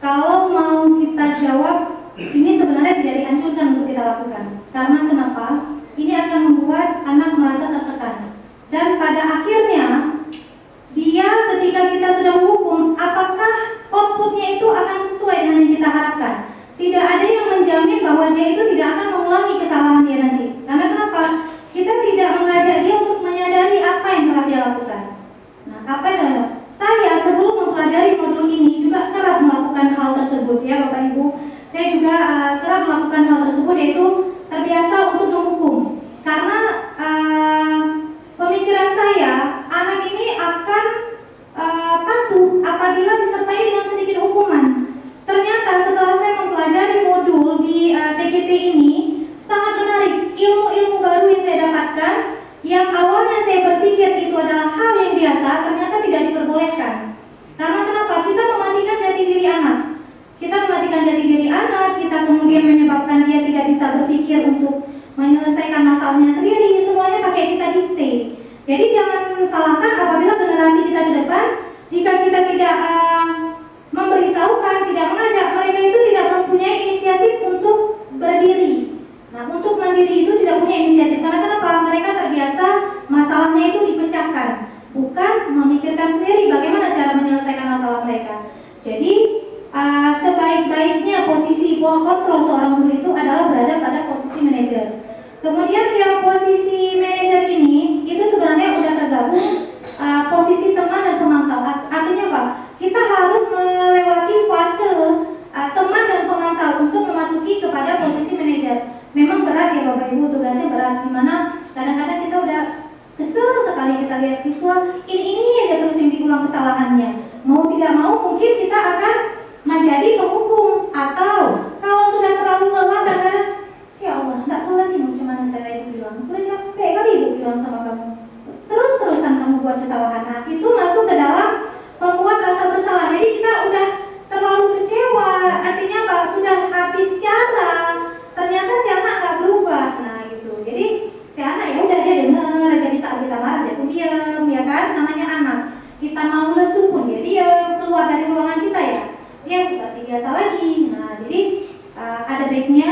Kalau mau kita jawab, ini sebenarnya tidak dianjurkan untuk kita lakukan. Karena kenapa? Ini akan membuat anak merasa tertekan. Dan pada akhirnya, dia ketika kita sudah menghukum, apakah outputnya itu akan sesuai dengan yang kita harapkan? Tidak ada yang menjamin bahwa dia itu tidak akan mengulangi kesalahan dia nanti. Karena kenapa? Kita tidak mengajak dia untuk menyadari apa yang telah dia lakukan. Nah, apa yang telah saya sebelum mempelajari modul ini juga kerap melakukan hal tersebut ya Bapak Ibu. Saya juga kerap melakukan hal tersebut, yaitu terbiasa untuk menghukum. Yang awalnya saya berpikir itu adalah hal yang biasa, ternyata tidak diperbolehkan. Karena kenapa? Kita mematikan jati diri anak. Kita mematikan jati diri anak, kita kemudian menyebabkan dia tidak bisa berpikir untuk menyelesaikan masalahnya sendiri. Semuanya pakai kita dikte. Jadi jangan salahkan apabila generasi kita ke depan, jika kita tidak memberitahukan, tidak mengajak, mereka itu tidak mempunyai inisiatif untuk berdiri. Nah, untuk mandiri itu tidak punya inisiatif. Karena kenapa? Mereka terbiasa masalahnya itu dipecahkan, bukan memikirkan sendiri bagaimana cara menyelesaikan masalah mereka. Jadi sebaik-baiknya posisi kontrol seorang guru itu adalah berada pada posisi manajer. Kemudian yang posisi manajer ini itu sebenarnya sudah tergabung posisi teman dan pemantau. Artinya apa? Kita harus melewati fase teman dan pemantau untuk memasuki kepada posisi manajer. Memang berat ya Bapak Ibu, tugasnya berat. Dimana kadang-kadang kita udah kesel sekali kita lihat siswa ini aja terus yang diulang kesalahannya. Mau tidak mau mungkin kita akan menjadi penghukum, atau kalau sudah terlalu lelah kadang-kadang, ya Allah, nggak tahu lagi macam mana saya ibu bilang, udah capek kali ibu bilang sama kamu, terus-terusan kamu buat kesalahan. Nah, itu masuk ke dalam membuat rasa bersalah. Jadi kita udah terlalu kecewa, artinya apa? Sudah habis cara, ternyata si anak nggak berubah. Nah gitu. Jadi si anak ya udah dia dengar, jadi saat kita marah dia pun diam, ya kan? Namanya anak. Kita mau lesu pun dia diam, keluar dari ruangan kita ya. Dia seperti biasa lagi. Nah jadi ada baiknya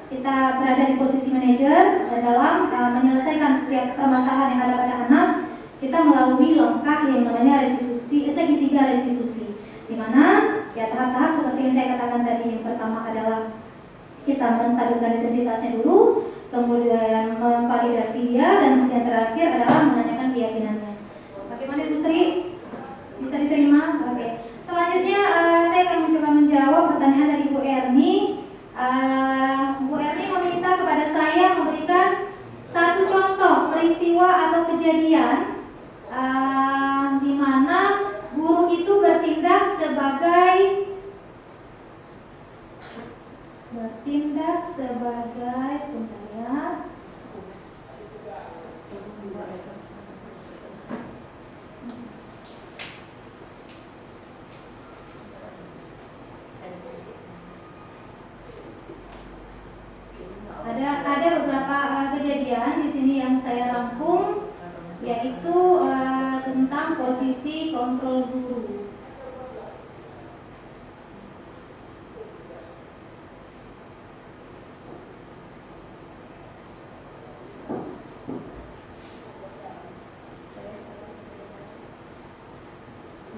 kita berada di posisi manajer dalam menyelesaikan setiap permasalahan yang ada pada anak. Kita melalui langkah yang namanya restitusi, segitiga restitusi, di mana ya tahap-tahap seperti yang saya katakan tadi. Yang pertama adalah kita menstabilkan identitasnya dulu, kemudian memvalidasi dia, dan yang terakhir adalah menanyakan keyakinannya. Bagaimana Ibu Sri? Bisa diterima? Oke. Selanjutnya saya akan mencoba menjawab pertanyaan dari Bu Erni. Bu Erni meminta kepada saya memberikan satu contoh peristiwa atau kejadian di mana guru itu bertindak sebagai sebentar ya. Ada beberapa kejadian di sini yang saya rangkum, yaitu tentang posisi kontrol guru.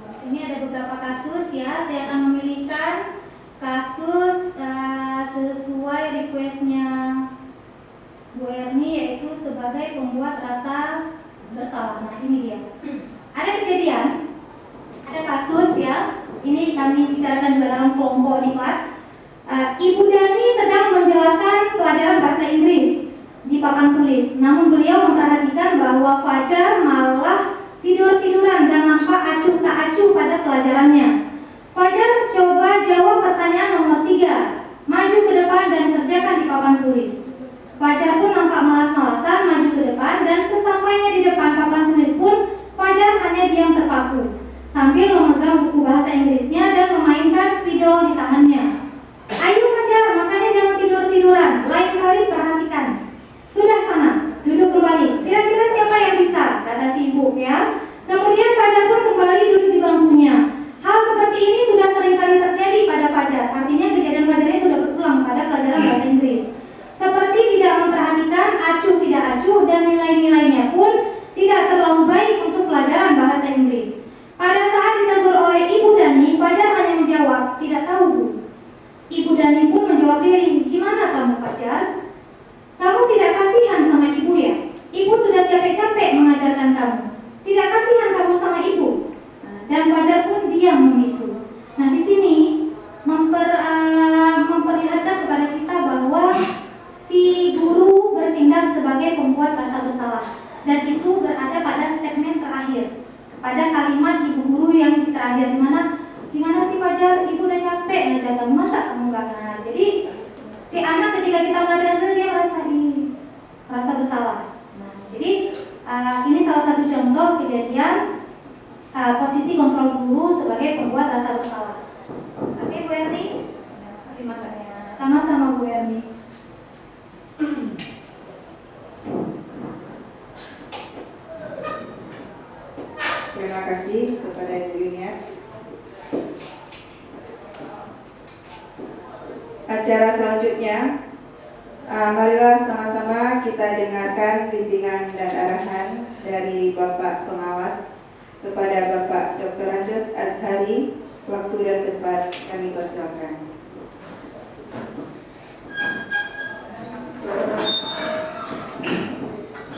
Di sini ada beberapa kasus ya. Saya akan memilihkan kasus sesuai requestnya Bu Erni, yaitu sebagai pembuat rasa bersalah. Nah ini dia. Ada kejadian, ada kasus ya. Ini kami bicarakan juga dalam kelompok diklat. Ibu Dani sedang menjelaskan pelajaran bahasa Inggris di papan tulis. Namun beliau memperhatikan bahwa Fajar malah tidur-tiduran dan nampak acuh tak acuh pada pelajarannya. Fajar coba jawab pertanyaan nomor 3, maju ke depan dan kerjakan di papan tulis. Fajar pun nampak malas-malasan maju ke depan, dan sesampainya di depan papan tulis pun Fajar hanya diam terpaku sambil memegang buku bahasa Inggrisnya dan memainkan spidol di tangannya. Ayo Fajar, makanya jangan tidur-tiduran, lain kali perhatikan. Sudah sana, duduk kembali. Kira-kira siapa yang bisa? Kata si ibu ya. Kemudian Fajar pun kembali duduk di bangkunya. Hal seperti ini sudah sering kali terjadi pada Fajar. Artinya kejadian Fajarnya sudah berulang pada pelajaran bahasa Inggris. Seperti tidak memperhatikan, acuh tidak acuh, dan nilai-nilainya pun tidak terlalu baik untuk pelajaran bahasa Inggris. Pada saat ditegur oleh Ibu Dani, Fajar hanya menjawab, tidak tahu Bu. Ibu Dani pun menjawab diri, gimana kamu Fajar? Kamu tidak kasihan sama ibu ya? Ibu sudah capek-capek mengajarkan kamu. Tidak kasihan kamu sama ibu? Dan Fajar pun diam membisu. Nah di sini memperlihatkan kepada kita bahwa si guru bertindak sebagai pembuat rasa bersalah, dan itu berada pada statement terakhir, pada kalimat ibu guru yang terakhir, gimana sih Fajar? Ibu udah capek ngajar kamu, masa kamu nggak ngajar? Jadi si anak ketika kita mengajar dia merasa bersalah. Nah jadi Ini salah satu contoh kejadian posisi kontrol guru sebagai pembuat rasa bersalah. Oke, Bu Erni? Terima kasih. Sama-sama Bu Erni. Terima kasih kepada Ibu Yunia. Acara selanjutnya, marilah sama-sama kita dengarkan bimbingan dan arahan dari Bapak Pengawas kepada Bapak Dr. Andes Azhari. Waktu dan tempat kami persilakan.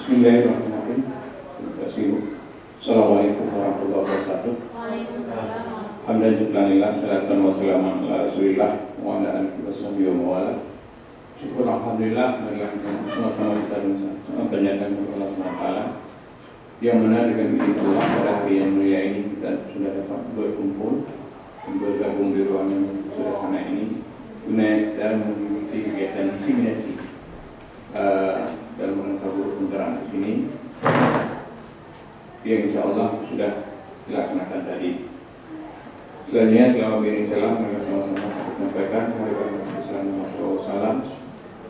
Bismillahirrahmanirrahim. Terima kasih. Assalamualaikum warahmatullahi wabarakatuh. Alhamdulillah, salatan wa salaman ala Rasulillah wa ala alihi washabihi wa mawala. Syukur alhamdulillah, marilah sama-sama kita bertanyakan kepada Allah SWT, yang mana dengan izin Allah pada hari yang mulia ini kita sudah dapat berkumpul dan bergabung di ruangan sederhana ini guna kita mengikuti kegiatan diseminasi dalam rangka guru penggerak di sini yang insya Allah sudah dilaksanakan tadi. Selanjutnya selama ini salam mereka sama-sama kita sampaikan kepada Nabi SAW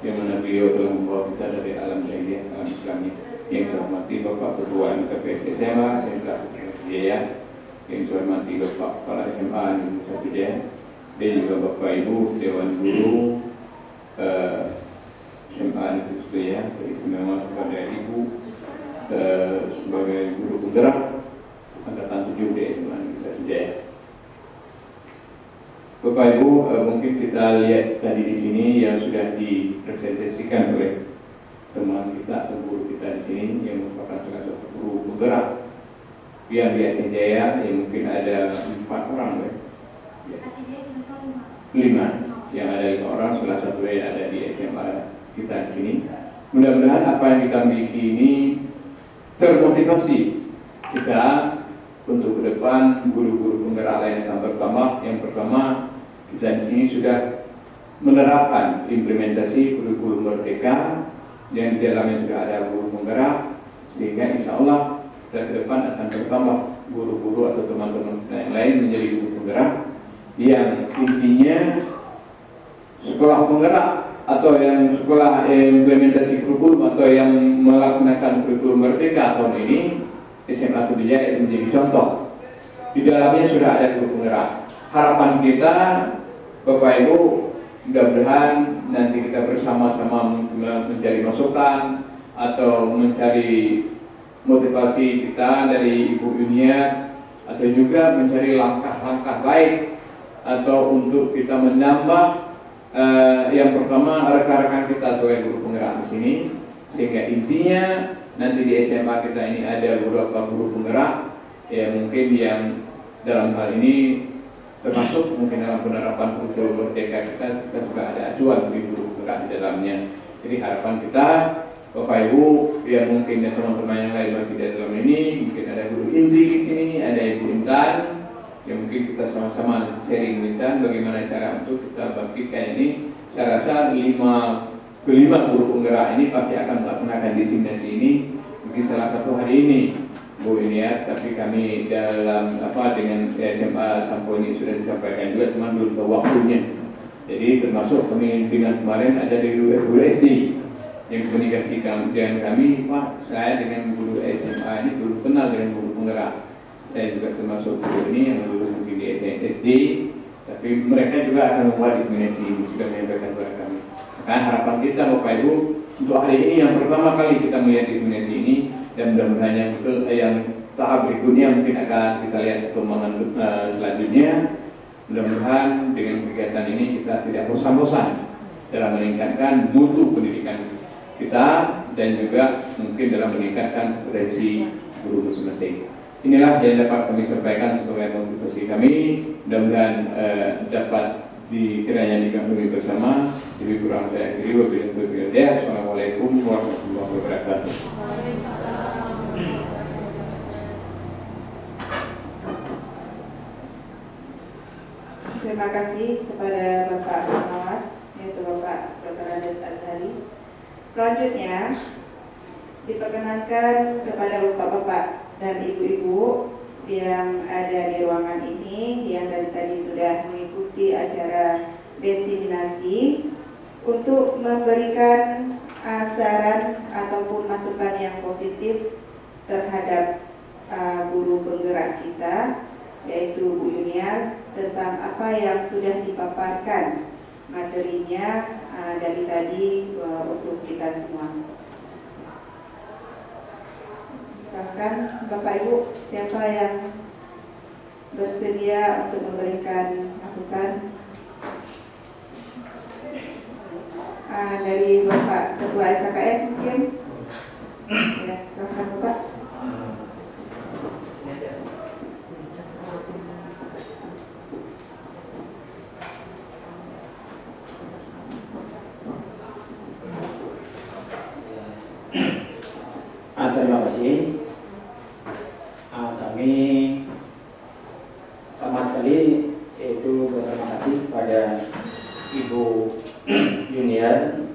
yang mana beliau telah membawa kita dari alam jahiliyah alam Islami. Yang saya hormati Bapak Ketua MKPS SMA, Sentra Jaya, yang saya hormati Bapak Kepala SMA Indonesia Jaya, dan juga Bapak Ibu Dewan Guru SMA Indonesia Jaya, teristimewa kepada Ibu sebagai guru penggerak angkatan 7 di SMA Indonesia Jaya. Bapak Ibu, mungkin kita lihat tadi di sini yang sudah dipresentasikan oleh teman kita atau guru kita di sini yang merupakan salah satu guru penggerak yang di Aceh Jaya, yang mungkin ada 4 orang ya. Aceh Jaya 5. Yang ada 5 orang, salah satunya yang ada di SMA kita di sini. Mudah-mudahan apa yang kita miliki ini termotivasi kita untuk ke depan guru-guru penggerak lain akan bertambah. Yang pertama, kita di sini sudah menerapkan implementasi kurikulum merdeka yang di dalamnya sudah ada guru penggerak, sehingga insya Allah kita ke depan akan bertambah guru-guru atau teman-teman kita yang lain menjadi guru penggerak yang intinya sekolah penggerak atau yang sekolah implementasi kurikulum atau yang melaksanakan kurikulum merdeka tahun ini SMA Sudijaya itu menjadi contoh. Di dalamnya sudah ada guru penggerak. Harapan kita Bapak Ibu, mudah-mudahan nanti kita bersama-sama mencari masukan atau mencari motivasi kita dari Ibu Yunia, atau juga mencari langkah-langkah baik atau untuk kita menambah yang pertama rekan-rekan kita sebagai guru penggerak di sini, sehingga intinya nanti di SMA kita ini ada beberapa guru penggerak mungkin yang dalam hal ini termasuk mungkin dalam penerapan kurikulum merdeka kita juga ada acuan di guru penggerak di dalamnya. Jadi harapan kita Bapak Ibu yang mungkin dan teman-teman yang lain masih di dalam ini, mungkin ada guru Indri di sini, ada Ibu Intan, yang mungkin kita sama-sama sharing Intan bagaimana cara untuk kita bangkitkan ini. Saya rasa kelima guru penggerak ini pasti akan melaksanakan diseminasi ini. Mungkin salah satu hari ini Bu ini ya, tapi kami dalam dengan SMA Sampo ini sudah disampaikan juga, cuma belum tahu waktunya. Jadi termasuk kami dengan kemarin ada di guru SD yang komunikasi dengan kami, Pak saya dengan guru SMA ini belum kenal dengan guru penggerak. Saya juga termasuk guru ini yang dulu mungkin di SD, tapi mereka juga akan membuat diseminasi ini, sudah menyampaikan kepada kami. Nah, harapan kita Bapak Ibu untuk hari ini yang pertama kali kita melihat diseminasi ini, dan mudah-mudahan yang tahap berikutnya mungkin akan kita lihat perkembangan selanjutnya. Mudah-mudahan dengan kegiatan ini kita tidak bosan-bosan dalam meningkatkan mutu pendidikan kita dan juga mungkin dalam meningkatkan kompetensi guru masing-masing. Inilah yang dapat kami sampaikan sebagai motivasi kami. Mudah-mudahan dapat dikiranya dikagumi bersama. Jadi kurang saya akhiri, wabillahi taufiq. Assalamualaikum warahmatullahi wabarakatuh. Terima kasih kepada Bapak Pengawas, yaitu Bapak Dr. Andes Azhari. Selanjutnya, diperkenankan kepada bapak-bapak dan ibu-ibu yang ada di ruangan ini yang dari tadi sudah mengikuti acara desiminasi untuk memberikan saran ataupun masukan yang positif terhadap guru penggerak kita, yaitu Bu Yuniar, tentang apa yang sudah dipaparkan materinya dari tadi untuk kita semua. Silakan Bapak Ibu, siapa yang bersedia untuk memberikan masukan? Dari Bapak Ketua FKKS mungkin? Ya, silakan Bapak. Terima kasih. Kami pertama sekali itu berterima kasih pada Ibu Yuniar,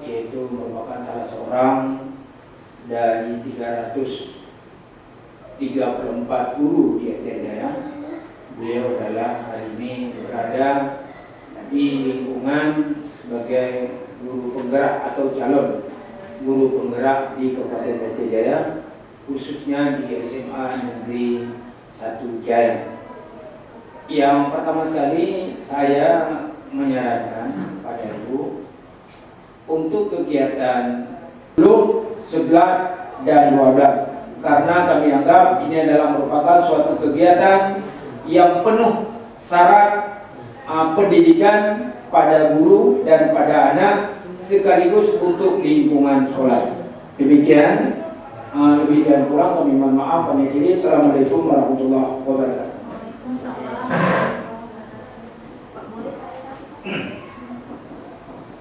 yaitu merupakan salah seorang dari 334 guru di Aceh Jaya. Beliau adalah hari ini berada di lingkungan sebagai guru penggerak atau calon guru penggerak di Kabupaten Aceh Jaya, khususnya di SMA Negeri 1 Jaya. Yang pertama sekali saya menyarankan pada Ibu untuk kegiatan 10, 11, dan 12, karena kami anggap ini adalah merupakan suatu kegiatan yang penuh syarat pendidikan pada guru dan pada anak, sekaligus untuk lingkungan sholat. Demikian, lebih dan kurang kami mohon maaf. Kami akhiri. Assalamualaikum warahmatullahi wabarakatuh.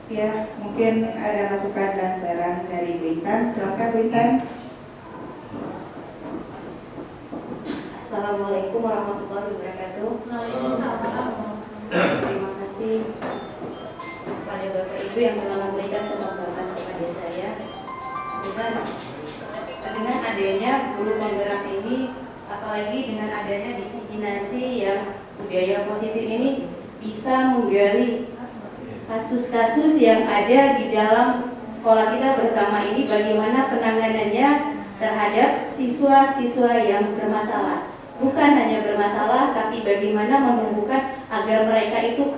Ya, mungkin ada masukan dan saran dari Bu Intan. Silakan Bu Intan. Assalamualaikum warahmatullahi wabarakatuh. Waalaikumsalam. Terima kasih kepada Bapak Ibu yang telah memberikan kesempatan kepada saya. Dengan adanya guru penggerak ini, apalagi dengan adanya disiplинasi yang budaya positif ini, bisa menggali kasus-kasus yang ada di dalam sekolah kita, terutama ini bagaimana penanganannya terhadap siswa-siswa yang bermasalah. Bukan hanya bermasalah, tapi bagaimana menumbuhkan agar mereka itu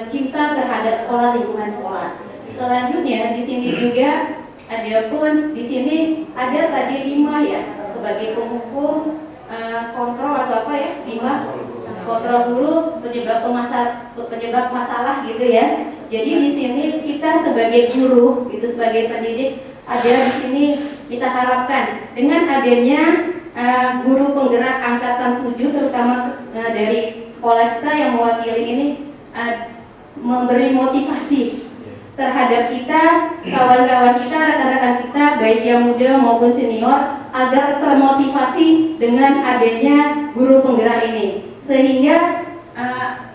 cinta terhadap sekolah, lingkungan sekolah. Selanjutnya di sini juga ada pun di sini ada tadi 5 ya, sebagai penghukum, kontrol atau apa ya, 5 kontrol dulu penyebab masalah gitu ya. Jadi di sini kita sebagai guru, itu sebagai pendidik, ada di sini kita harapkan dengan adanya guru penggerak angkatan 7 terutama dari sekolah kita yang mewakili ini memberi motivasi terhadap kita, kawan-kawan kita, rekan-rekan kita, baik yang muda maupun senior, agar termotivasi dengan adanya guru penggerak ini, sehingga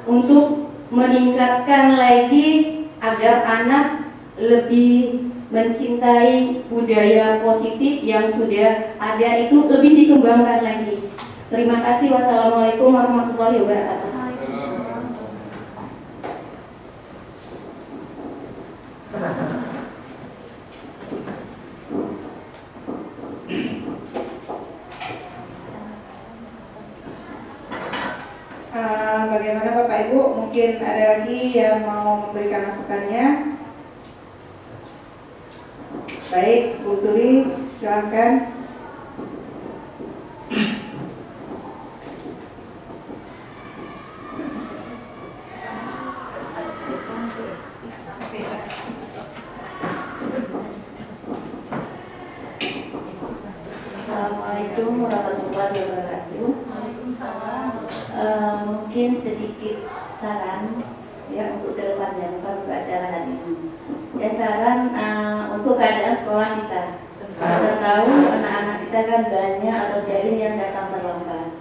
untuk meningkatkan lagi agar anak lebih mencintai budaya positif yang sudah ada itu lebih dikembangkan lagi. Terima kasih. Wassalamualaikum warahmatullahi wabarakatuh. Bagaimana Bapak Ibu? Mungkin ada lagi yang mau memberikan masukannya? Baik, Bu Suri, silakan. Assalamualaikum warahmatullahi wabarakatuh. Mungkin sedikit saran ya untuk kedepannya, bukan untuk acara hari ini. Ya, saran untuk keadaan sekolah kita. Kita tahu anak-anak kita kan banyak atau sering yang datang terlambat.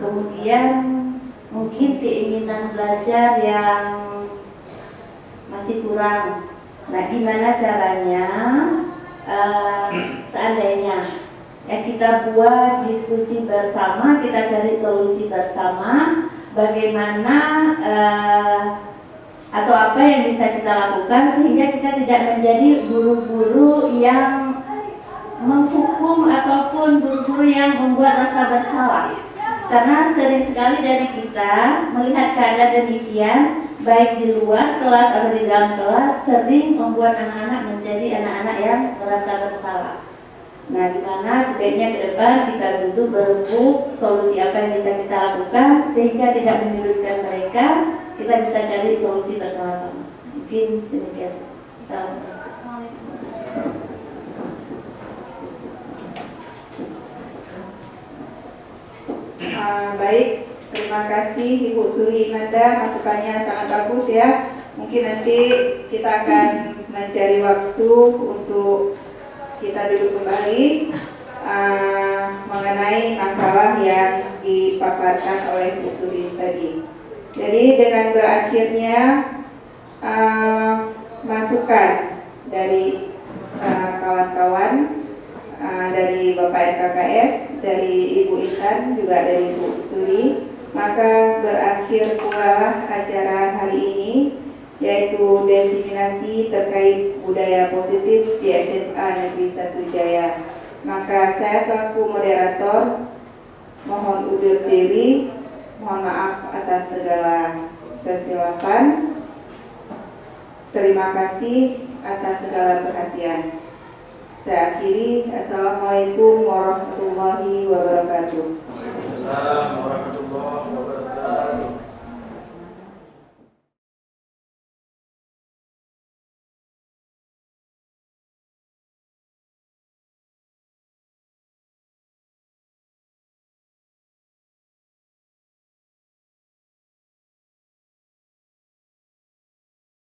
Kemudian mungkin keinginan belajar yang masih kurang. Nah, gimana caranya seandainya kita buat diskusi bersama, kita cari solusi bersama, bagaimana atau apa yang bisa kita lakukan sehingga kita tidak menjadi guru-guru yang menghukum ataupun guru-guru yang membuat rasa bersalah. Karena sering sekali dari kita melihat keadaan demikian, baik di luar kelas atau di dalam kelas, sering membuat anak-anak menjadi anak-anak yang merasa bersalah. Nah, gimana sebaiknya ke depan kita duduk berembuk solusi apa yang bisa kita lakukan sehingga tidak menyulitkan mereka, kita bisa cari solusi bersama-sama. Mungkin demikian. Assalamualaikum. Baik, terima kasih Ibu Suri Imanda, masukannya sangat bagus ya. Mungkin nanti kita akan mencari waktu untuk kita duduk kembali mengenai masalah yang dipaparkan oleh Bu Suri tadi. Jadi dengan berakhirnya masukan dari kawan-kawan dari Bapak RKKS, dari Ibu Intan, juga dari Ibu Suri, maka berakhir pula acara hari ini, yaitu diseminasi terkait budaya positif di SMA Negeri 1 Jaya. Maka saya selaku moderator mohon undur diri, mohon maaf atas segala kesilapan. Terima kasih atas segala perhatian. Saya akhiri. Assalamualaikum warahmatullahi wabarakatuh. Waalaikumsalam warahmatullahi wabarakatuh.